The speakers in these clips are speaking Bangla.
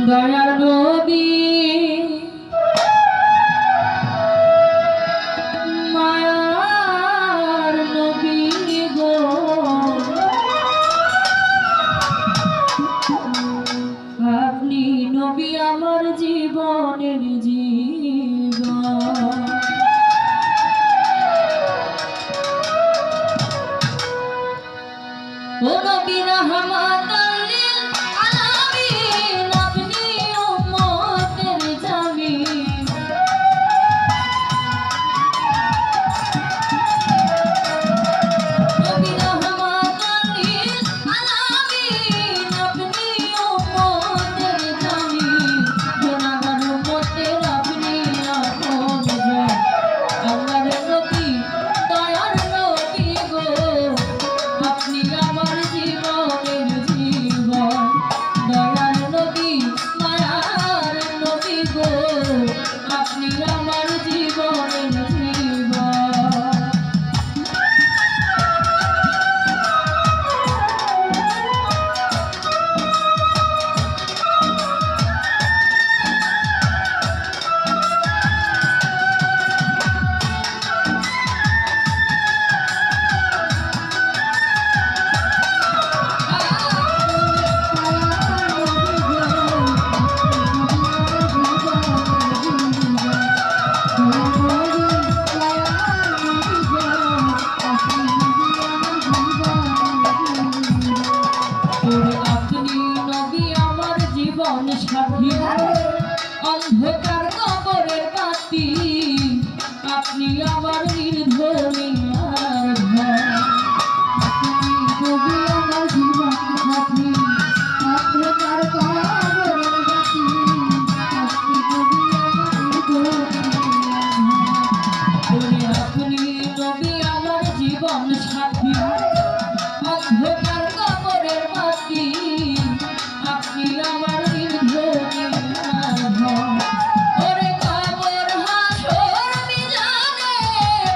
দয়ার নবী মায়ার নবী গো আপনি নবী আমার জীবনের জীবন ও নবী রহমাতাল লিল আলামিন আপনি উম্মতের জামিন নবী রহমাতাল লিল আলামিন আপনি উম্মতের জামিন গুনাহগার উম্মতের আপনি আপনজন আল্লাহর নবী দয়ার নবী গো আপনি আমার জীবনের জীবন দয়ার নবী মায়ার নবী গো আপনি আমার জীবনের জীবন জীবন সাথী অন্ধকার কবরের বাতি আপনি আমার নির্ধনিয়ার ঘর আপনি নবী আমার জীবন সাথী অন্ধকার কবরের বাতি আপনি নবী আমার আপনি নবী আমার জীবন সাথী অন্ধকার কবরের বাতি আপনি আমার ওরে কবর হাসর মিজানে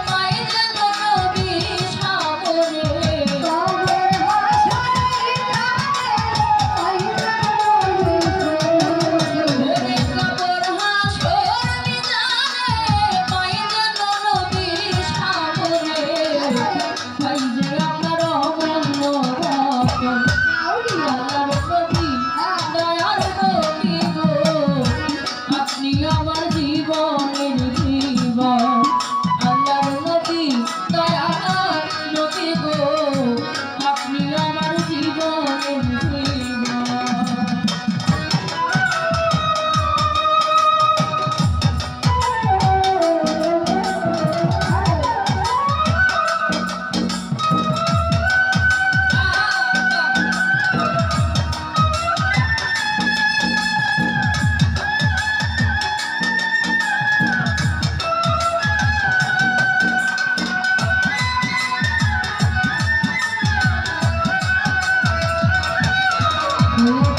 পাই যেন নবী সামনে কবর হাসর মিজানে পাই যেন নবী ওরে কবর হাসর মিজানে পাই যেন নবী সামনে পাই যে আমার অমূল্য রতন আল্লাহর নবী দয়ার নবী গো আপনি আমার জীবনের জীবন আল্লাহর নবী দয়ার নবী গো আপনি আমার জীবনের জীবন Oh